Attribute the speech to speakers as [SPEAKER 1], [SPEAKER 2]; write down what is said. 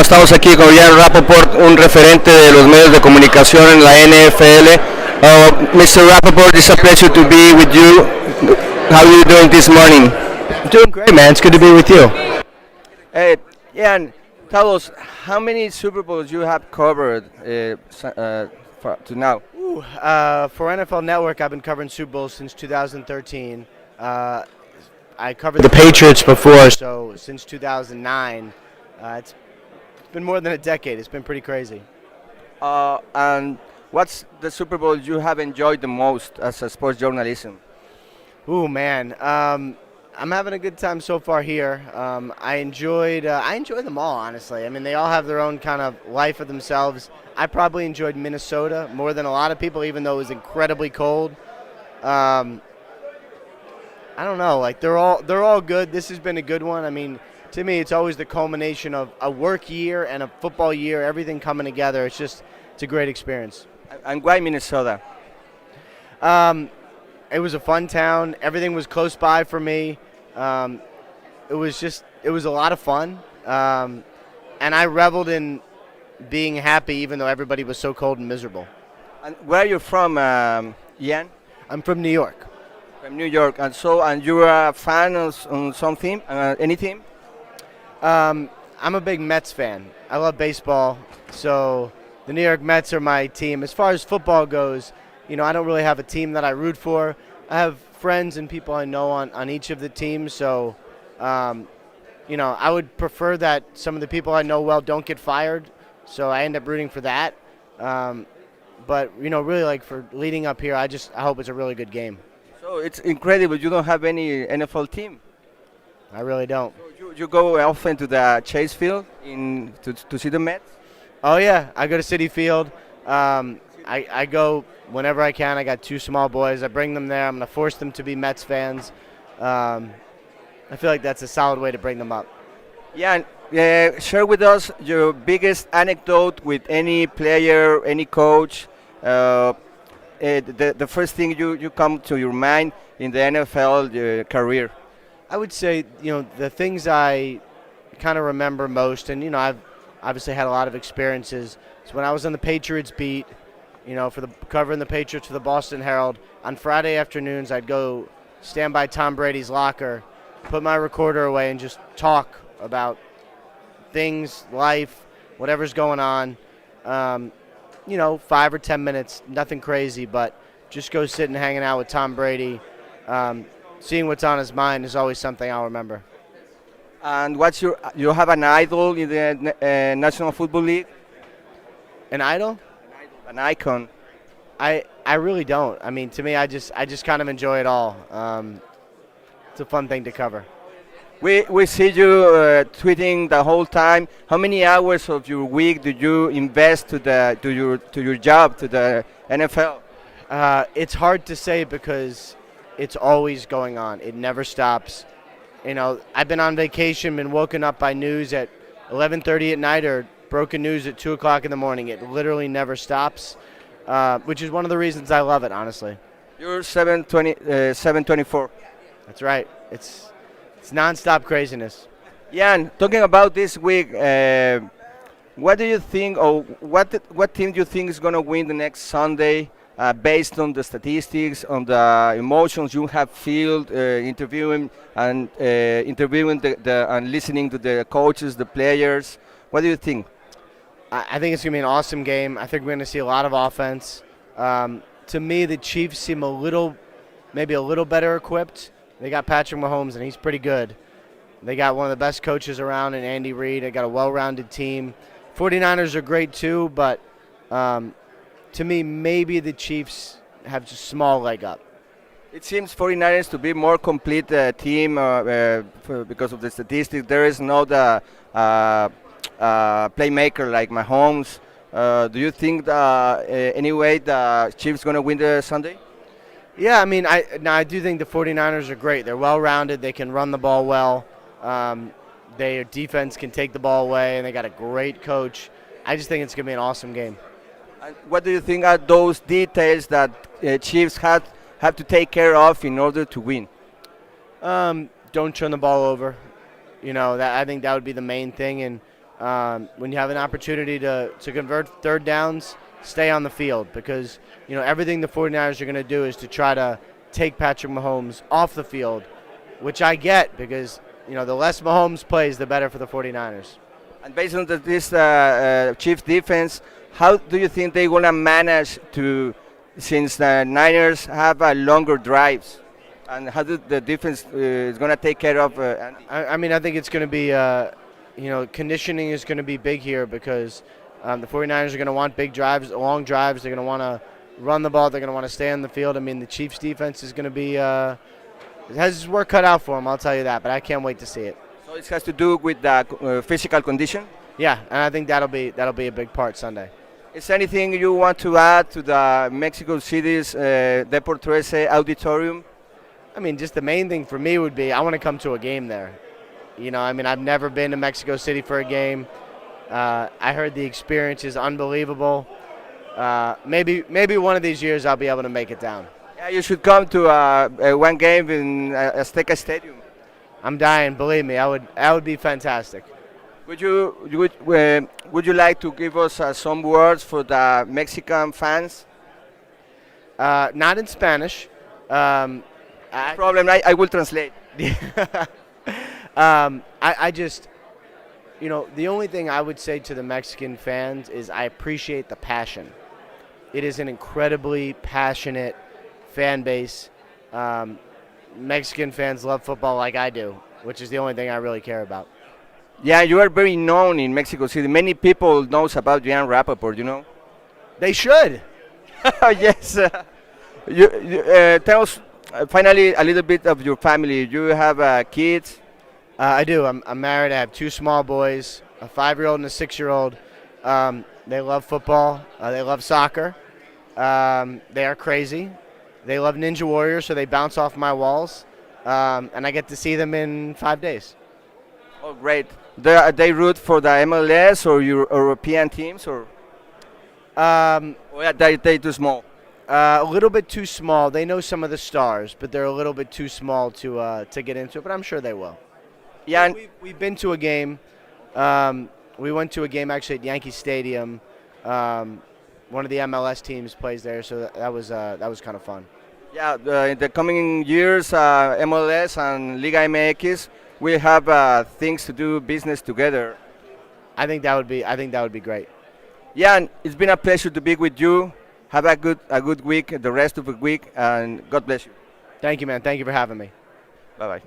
[SPEAKER 1] estamos aquí con Rapoport, un referente de los medios de comunicación en la NFL. Mr. Rapoport, it's a pleasure to be with you. How are you doing this morning?
[SPEAKER 2] Doing great, man. It's good to be with you.
[SPEAKER 1] Ian, tell us, how many Super Bowls you have covered to now?
[SPEAKER 2] For NFL Network, I've been covering Super Bowls since 2013. I covered the Patriots before, so since 2009. It's been more than a decade. It's been pretty crazy.
[SPEAKER 1] And what's the Super Bowl you have enjoyed the most as a sports journalism?
[SPEAKER 2] Ooh, man. I'm having a good time so far here. I enjoyed them all, honestly. I mean, they all have their own kind of life of themselves. I probably enjoyed Minnesota more than a lot of people, even though it was incredibly cold. I don't know. Like they're all good. This has been a good one. I mean, to me, it's always the culmination of a work year and a football year, everything coming together. It's a great experience.
[SPEAKER 1] And why Minnesota?
[SPEAKER 2] It was a fun town. Everything was close by for me. It was a lot of fun. And I reveled in being happy even though everybody was so cold and miserable.
[SPEAKER 1] And where are you from, Ian?
[SPEAKER 2] I'm from New York.
[SPEAKER 1] From New York. And you're a fan of some team? Any team?
[SPEAKER 2] I'm a big Mets fan. I love baseball, so the New York Mets are my team. As far as football goes, I don't really have a team that I root for. I have friends and people I know on each of the teams, so I would prefer that some of the people I know well don't get fired, so I end up rooting for that. But really, like for leading up here, I hope it's a really good game.
[SPEAKER 1] So it's incredible. You don't have any NFL team.
[SPEAKER 2] I really don't.
[SPEAKER 1] So you go often to the Chase Field to see the Mets?
[SPEAKER 2] Oh yeah, I go to Citi Field. I go whenever I can. I got two small boys. I bring them there. I'm going to force them to be Mets fans. I feel like that's a solid way to bring them up.
[SPEAKER 1] Yeah, share with us your biggest anecdote with any player, any coach. The first thing you come to your mind in the NFL career.
[SPEAKER 2] I would say, the things I kind of remember most, and, I've obviously had a lot of experiences. So when I was on the Patriots beat, for covering the Patriots for the Boston Herald, on Friday afternoons I'd go stand by Tom Brady's locker, put my recorder away, and just talk about things, life, whatever's going on. 5 or 10 minutes, nothing crazy, but just go sit and hanging out with Tom Brady. Seeing what's on his mind is always something I'll remember.
[SPEAKER 1] And you have an idol in the National Football League?
[SPEAKER 2] An idol?
[SPEAKER 1] An icon.
[SPEAKER 2] I really don't. I mean, to me, I just kind of enjoy it all. It's a fun thing to cover.
[SPEAKER 1] We see you tweeting the whole time. How many hours of your week do you invest to your job, to the NFL?
[SPEAKER 2] It's hard to say because it's always going on. It never stops. I've been on vacation, been woken up by news at 11:30 at night or broken news at 2 o'clock in the morning. It literally never stops, which is one of the reasons I love it, honestly.
[SPEAKER 1] You're 724.
[SPEAKER 2] That's right. It's nonstop craziness.
[SPEAKER 1] Jan, talking about this week, what do you think, or what team do you think is going to win the next Sunday? Based on the statistics, on the emotions you have felt interviewing and listening to the coaches, the players, what do you think?
[SPEAKER 2] I think it's going to be an awesome game. I think we're going to see a lot of offense. To me, the Chiefs seem maybe a little better equipped. They got Patrick Mahomes, and he's pretty good. They got one of the best coaches around in Andy Reid. They got a well-rounded team. 49ers are great too, but to me, maybe the Chiefs have just a small leg up.
[SPEAKER 1] It seems 49ers to be more complete team because of the statistics. There is no playmaker like Mahomes. Do you think anyway the Chiefs going to win the Sunday?
[SPEAKER 2] Yeah, I mean, I do think the 49ers are great. They're well-rounded. They can run the ball well. Their defense can take the ball away, and they got a great coach. I just think it's going to be an awesome game.
[SPEAKER 1] And what do you think are those details that Chiefs have to take care of in order to win?
[SPEAKER 2] Don't turn the ball over. I think that would be the main thing. And when you have an opportunity to convert third downs, stay on the field, because everything the 49ers are going to do is to try to take Patrick Mahomes off the field, which I get, because the less Mahomes plays, the better for the 49ers.
[SPEAKER 1] And based on this Chiefs defense, how do you think they're going to manage to, since the Niners have longer drives, and how do the defense is going to take care of?
[SPEAKER 2] I mean, I think it's going to be, conditioning is going to be big here, because the 49ers are going to want big drives, long drives. They're going to want to run the ball. They're going to want to stay on the field. I mean, the Chiefs defense is going to be it has its work cut out for them, I'll tell you that, but I can't wait to see it.
[SPEAKER 1] So it has to do with the physical condition?
[SPEAKER 2] Yeah, and I think that'll be a big part Sunday.
[SPEAKER 1] Is there anything you want to add to the Mexico City's Deport 13 auditorium?
[SPEAKER 2] I mean, just the main thing for me would be I want to come to a game there. I mean, I've never been to Mexico City for a game. I heard the experience is unbelievable. Maybe one of these years I'll be able to make it down.
[SPEAKER 1] Yeah, you should come to one game in Azteca Stadium.
[SPEAKER 2] I'm dying, believe me. That would be fantastic.
[SPEAKER 1] Would you like to give us some words for the Mexican fans?
[SPEAKER 2] Not in Spanish.
[SPEAKER 1] Problem, I will translate.
[SPEAKER 2] I just, the only thing I would say to the Mexican fans is I appreciate the passion. It is an incredibly passionate fan base. Mexican fans love football like I do, which is the only thing I really care about.
[SPEAKER 1] Yeah, you are very known in Mexico City. Many people knows about you and Rapoport,
[SPEAKER 2] They should.
[SPEAKER 1] Yes. Tell us finally a little bit of your family. You have kids?
[SPEAKER 2] I do. I'm married. I have two small boys, a 5-year-old and a 6-year-old. They love football. They love soccer. They are crazy. They love Ninja Warriors, so they bounce off my walls. And I get to see them in 5 days.
[SPEAKER 1] Oh, great. They root for the MLS or European teams, or? They too small.
[SPEAKER 2] A little bit too small. They know some of the stars, but they're a little bit too small to get into it. But I'm sure they will.
[SPEAKER 1] Yeah,
[SPEAKER 2] we've been to a game. We went to a game actually at Yankee Stadium. One of the MLS teams plays there, so that was kind of fun.
[SPEAKER 1] Yeah, in the coming years, MLS and Liga MX, we have things to do, business together.
[SPEAKER 2] I think that would be great.
[SPEAKER 1] Yeah, and it's been a pleasure to be with you. Have a good week, the rest of the week, and God bless you.
[SPEAKER 2] Thank you, man. Thank you for having me.
[SPEAKER 1] Bye bye.